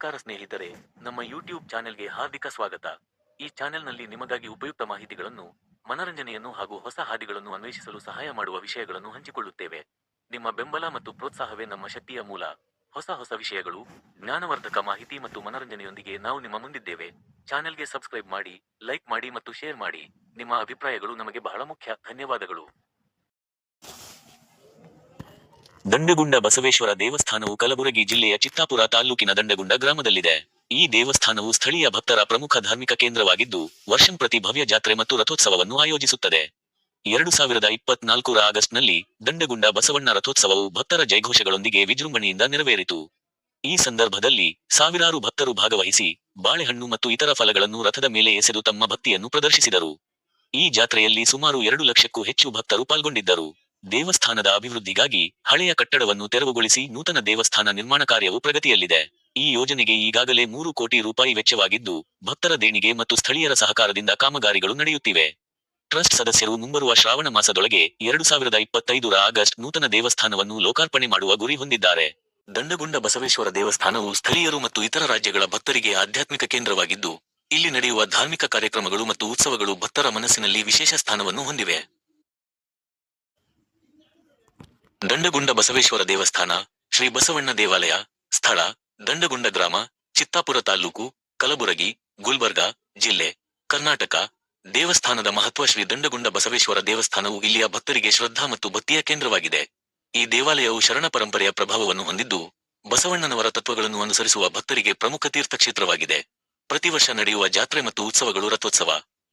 ನಮಸ್ಕಾರ ಸ್ನೇಹಿತರೆ, ನಮ್ಮ ಯೂಟ್ಯೂಬ್ ಚಾನೆಲ್ಗೆ ಹಾರ್ದಿಕ ಸ್ವಾಗತ. ಈ ಚಾನೆಲ್ನಲ್ಲಿ ನಿಮಗಾಗಿ ಉಪಯುಕ್ತ ಮಾಹಿತಿಗಳನ್ನು, ಮನರಂಜನೆಯನ್ನು ಹಾಗೂ ಹೊಸ ಹಾದಿಗಳನ್ನು ಅನ್ವೇಷಿಸಲು ಸಹಾಯ ಮಾಡುವ ವಿಷಯಗಳನ್ನು ಹಂಚಿಕೊಳ್ಳುತ್ತೇವೆ. ನಿಮ್ಮ ಬೆಂಬಲ ಮತ್ತು ಪ್ರೋತ್ಸಾಹವೇ ನಮ್ಮ ಶಕ್ತಿಯ ಮೂಲ. ಹೊಸ ವಿಷಯಗಳು, ಜ್ಞಾನವರ್ಧಕ ಮಾಹಿತಿ ಮತ್ತು ಮನರಂಜನೆಯೊಂದಿಗೆ ನಾವು ನಿಮ್ಮ ಮುಂದಿದ್ದೇವೆ. ಚಾನೆಲ್ಗೆ ಸಬ್ಸ್ಕ್ರೈಬ್ ಮಾಡಿ, ಲೈಕ್ ಮಾಡಿ ಮತ್ತು ಶೇರ್ ಮಾಡಿ. ನಿಮ್ಮ ಅಭಿಪ್ರಾಯಗಳು ನಮಗೆ ಬಹಳ ಮುಖ್ಯ. ಧನ್ಯವಾದಗಳು. ದಂಡಗುಂಡ ಬಸವೇಶ್ವರ ದೇವಸ್ಥಾನವು ಕಲಬುರಗಿ ಜಿಲ್ಲೆಯ ಚಿತ್ತಾಪುರ ತಾಲ್ಲೂಕಿನ ದಂಡಗುಂಡ ಗ್ರಾಮದಲ್ಲಿದೆ. ಈ ದೇವಸ್ಥಾನವು ಸ್ಥಳೀಯ ಭಕ್ತರ ಪ್ರಮುಖ ಧಾರ್ಮಿಕ ಕೇಂದ್ರವಾಗಿದ್ದು, ವರ್ಷಂಪ್ರತಿ ಭವ್ಯ ಜಾತ್ರೆ ಮತ್ತು ರಥೋತ್ಸವವನ್ನು ಆಯೋಜಿಸುತ್ತದೆ. 2024ರ ಆಗಸ್ಟ್ನಲ್ಲಿ ದಂಡಗುಂಡ ಬಸವಣ್ಣ ರಥೋತ್ಸವವು ಭಕ್ತರ ಜೈಘೋಷಗಳೊಂದಿಗೆ ವಿಜೃಂಭಣೆಯಿಂದ ನೆರವೇರಿತು. ಈ ಸಂದರ್ಭದಲ್ಲಿ ಸಾವಿರಾರು ಭಕ್ತರು ಭಾಗವಹಿಸಿ, ಬಾಳೆಹಣ್ಣು ಮತ್ತು ಇತರ ಫಲಗಳನ್ನು ರಥದ ಮೇಲೆ ಎಸೆದು ತಮ್ಮ ಭಕ್ತಿಯನ್ನು ಪ್ರದರ್ಶಿಸಿದರು. ಈ ಜಾತ್ರೆಯಲ್ಲಿ ಸುಮಾರು 2 ಲಕ್ಷಕ್ಕೂ ಹೆಚ್ಚು ಭಕ್ತರು ಪಾಲ್ಗೊಂಡಿದ್ದರು. ದೇವಸ್ಥಾನದ ಅಭಿವೃದ್ಧಿಗಾಗಿ ಹಳೆಯ ಕಟ್ಟಡವನ್ನು ತೆರವುಗೊಳಿಸಿ ನೂತನ ದೇವಸ್ಥಾನ ನಿರ್ಮಾಣ ಕಾರ್ಯವು ಪ್ರಗತಿಯಲ್ಲಿದೆ. ಈ ಯೋಜನೆಗೆ ಈಗಾಗಲೇ 3 ಕೋಟಿ ರೂಪಾಯಿ ವೆಚ್ಚವಾಗಿದ್ದು, ಭಕ್ತರ ದೇಣಿಗೆ ಮತ್ತು ಸ್ಥಳೀಯರ ಸಹಕಾರದಿಂದ ಕಾಮಗಾರಿಗಳು ನಡೆಯುತ್ತಿವೆ. ಟ್ರಸ್ಟ್ ಸದಸ್ಯರು ಮುಂಬರುವ ಶ್ರಾವಣ ಮಾಸದೊಳಗೆ 2025ರ ಆಗಸ್ಟ್ ನೂತನ ದೇವಸ್ಥಾನವನ್ನು ಲೋಕಾರ್ಪಣೆ ಮಾಡುವ ಗುರಿ ಹೊಂದಿದ್ದಾರೆ. ದಂಡಗುಂಡ ಬಸವೇಶ್ವರ ದೇವಸ್ಥಾನವು ಸ್ಥಳೀಯರು ಮತ್ತು ಇತರ ರಾಜ್ಯಗಳ ಭಕ್ತರಿಗೆ ಆಧ್ಯಾತ್ಮಿಕ ಕೇಂದ್ರವಾಗಿದ್ದು, ಇಲ್ಲಿ ನಡೆಯುವ ಧಾರ್ಮಿಕ ಕಾರ್ಯಕ್ರಮಗಳು ಮತ್ತು ಉತ್ಸವಗಳು ಭಕ್ತರ ಮನಸ್ಸಿನಲ್ಲಿ ವಿಶೇಷ ಸ್ಥಾನವನ್ನು ಹೊಂದಿವೆ. ದಂಡಗುಂಡ ಬಸವೇಶ್ವರ ದೇವಸ್ಥಾನ, ಶ್ರೀ ಬಸವಣ್ಣ ದೇವಾಲಯ, ಸ್ಥಳ ದಂಡಗುಂಡ ಗ್ರಾಮ, ಚಿತ್ತಾಪುರ ತಾಲ್ಲೂಕು, ಕಲಬುರಗಿ, ಗುಲ್ಬರ್ಗಾ ಜಿಲ್ಲೆ, ಕರ್ನಾಟಕ. ದೇವಸ್ಥಾನದ ಮಹತ್ವ. ಶ್ರೀ ದಂಡಗುಂಡ ಬಸವೇಶ್ವರ ದೇವಸ್ಥಾನವು ಇಲ್ಲಿಯ ಭಕ್ತರಿಗೆ ಶ್ರದ್ಧಾ ಮತ್ತು ಭಕ್ತಿಯ ಕೇಂದ್ರವಾಗಿದೆ. ಈ ದೇವಾಲಯವು ಶರಣ ಪರಂಪರೆಯ ಪ್ರಭಾವವನ್ನು ಹೊಂದಿದ್ದು, ಬಸವಣ್ಣನವರ ತತ್ವಗಳನ್ನು ಅನುಸರಿಸುವ ಭಕ್ತರಿಗೆ ಪ್ರಮುಖ ತೀರ್ಥಕ್ಷೇತ್ರವಾಗಿದೆ. ಪ್ರತಿವರ್ಷ ನಡೆಯುವ ಜಾತ್ರೆ ಮತ್ತು ಉತ್ಸವಗಳು. ರಥೋತ್ಸವ.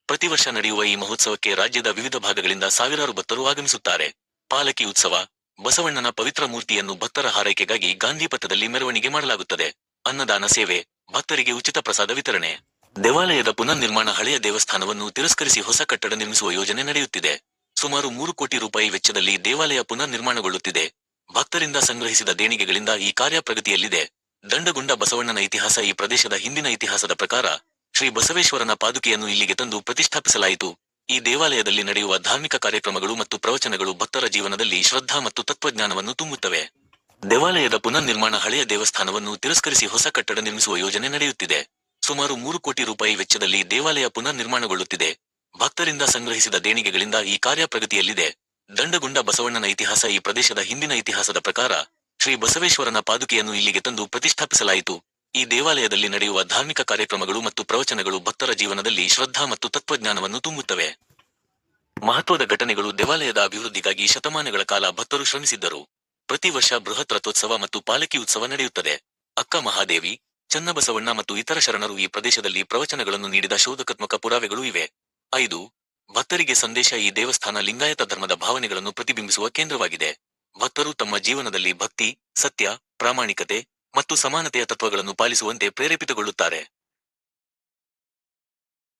ಪ್ರತಿವರ್ಷ ನಡೆಯುವ ಈ ಮಹೋತ್ಸವಕ್ಕೆ ರಾಜ್ಯದ ವಿವಿಧ ಭಾಗಗಳಿಂದ ಸಾವಿರಾರು ಭಕ್ತರು ಆಗಮಿಸುತ್ತಾರೆ. ಪಾಲಕಿ ಉತ್ಸವ. ಬಸವಣ್ಣನ ಪವಿತ್ರ ಮೂರ್ತಿಯನ್ನು ಭಕ್ತರ ಹಾರೈಕೆಗಾಗಿ ಗಾಂಧಿಪಥದಲ್ಲಿ ಮೆರವಣಿಗೆ ಮಾಡಲಾಗುತ್ತದೆ. ಅನ್ನದಾನ ಸೇವೆ. ಭಕ್ತರಿಗೆ ಉಚಿತ ಪ್ರಸಾದ ವಿತರಣೆ. ದೇವಾಲಯದ ಪುನರ್ನಿರ್ಮಾಣ. ಹಳೆಯ ದೇವಸ್ಥಾನವನ್ನು ತಿರಸ್ಕರಿಸಿ ಹೊಸ ಕಟ್ಟಡ ನಿರ್ಮಿಸುವ ಯೋಜನೆ ನಡೆಯುತ್ತಿದೆ. ಸುಮಾರು 3 ಕೋಟಿ ರೂಪಾಯಿ ವೆಚ್ಚದಲ್ಲಿ ದೇವಾಲಯ ಪುನರ್ನಿರ್ಮಾಣಗೊಳ್ಳುತ್ತಿದೆ. ಭಕ್ತರಿಂದ ಸಂಗ್ರಹಿಸಿದ ದೇಣಿಗೆಗಳಿಂದ ಈ ಕಾರ್ಯ ಪ್ರಗತಿಯಲ್ಲಿದೆ. ದಂಡಗುಂಡ ಬಸವಣ್ಣನ ಇತಿಹಾಸ. ಈ ಪ್ರದೇಶದ ಹಿಂದಿನ ಇತಿಹಾಸದ ಪ್ರಕಾರ, ಶ್ರೀ ಬಸವೇಶ್ವರನ ಪಾದುಕೆಯನ್ನು ಇಲ್ಲಿಗೆ ತಂದು ಪ್ರತಿಷ್ಠಾಪಿಸಲಾಯಿತು. ಈ ದೇವಾಲಯದಲ್ಲಿ ನಡೆಯುವ ಧಾರ್ಮಿಕ ಕಾರ್ಯಕ್ರಮಗಳು ಮತ್ತು ಪ್ರವಚನಗಳು ಭಕ್ತರ ಜೀವನದಲ್ಲಿ ಶ್ರದ್ಧಾ ಮತ್ತು ತತ್ವಜ್ಞಾನವನ್ನು ತುಂಬುತ್ತವೆ. ದೇವಾಲಯದ ಪುನರ್ನಿರ್ಮಾಣ. ಹಳೆಯ ದೇವಸ್ಥಾನವನ್ನು ತಿರಸ್ಕರಿಸಿ ಹೊಸ ಕಟ್ಟಡ ನಿರ್ಮಿಸುವ ಯೋಜನೆ ನಡೆಯುತ್ತಿದೆ. ಸುಮಾರು 3 ಕೋಟಿ ರೂಪಾಯಿ ವೆಚ್ಚದಲ್ಲಿ ದೇವಾಲಯ ಪುನರ್ನಿರ್ಮಾಣಗೊಳ್ಳುತ್ತಿದೆ. ಭಕ್ತರಿಂದ ಸಂಗ್ರಹಿಸಿದ ದೇಣಿಗೆಗಳಿಂದ ಈ ಕಾರ್ಯ ಪ್ರಗತಿಯಲ್ಲಿದೆ. ದಂಡಗುಂಡ ಬಸವಣ್ಣನ ಇತಿಹಾಸ. ಈ ಪ್ರದೇಶದ ಹಿಂದಿನ ಇತಿಹಾಸದ ಪ್ರಕಾರ, ಶ್ರೀ ಬಸವೇಶ್ವರನ ಪಾದುಕೆಯನ್ನು ಇಲ್ಲಿಗೆ ತಂದು ಪ್ರತಿಷ್ಠಾಪಿಸಲಾಯಿತು. ಈ ದೇವಾಲಯದಲ್ಲಿ ನಡೆಯುವ ಧಾರ್ಮಿಕ ಕಾರ್ಯಕ್ರಮಗಳು ಮತ್ತು ಪ್ರವಚನಗಳು ಭಕ್ತರ ಜೀವನದಲ್ಲಿ ಶ್ರದ್ಧಾ ಮತ್ತು ತತ್ವಜ್ಞಾನವನ್ನು ತುಂಬುತ್ತವೆ. ಮಹತ್ವದ ಘಟನೆಗಳು. ದೇವಾಲಯದ ಅಭಿವೃದ್ಧಿಗಾಗಿ ಶತಮಾನಗಳ ಕಾಲ ಭಕ್ತರು ಶ್ರಮಿಸಿದ್ದರು. ಪ್ರತಿ ವರ್ಷ ಬೃಹತ್ ರಥೋತ್ಸವ ಮತ್ತು ಪಾಲಕಿ ಉತ್ಸವ ನಡೆಯುತ್ತದೆ. ಅಕ್ಕ ಮಹಾದೇವಿ, ಚನ್ನಬಸವಣ್ಣ ಮತ್ತು ಇತರ ಶರಣರು ಈ ಪ್ರದೇಶದಲ್ಲಿ ಪ್ರವಚನಗಳನ್ನು ನೀಡಿದ ಶೋಧಕಾತ್ಮಕ ಪುರಾವೆಗಳು ಇವೆ. 5. ಭಕ್ತರಿಗೆ ಸಂದೇಶ. ಈ ದೇವಸ್ಥಾನ ಲಿಂಗಾಯತ ಧರ್ಮದ ಭಾವನೆಗಳನ್ನು ಪ್ರತಿಬಿಂಬಿಸುವ ಕೇಂದ್ರವಾಗಿದೆ. ಭಕ್ತರು ತಮ್ಮ ಜೀವನದಲ್ಲಿ ಭಕ್ತಿ, ಸತ್ಯ, ಪ್ರಾಮಾಣಿಕತೆ ಮತ್ತು ಸಮಾನತೆಯ ತತ್ವಗಳನ್ನು ಪಾಲಿಸುವಂತೆ ಪ್ರೇರೇಪಿತಗೊಳ್ಳುತ್ತಾರೆ.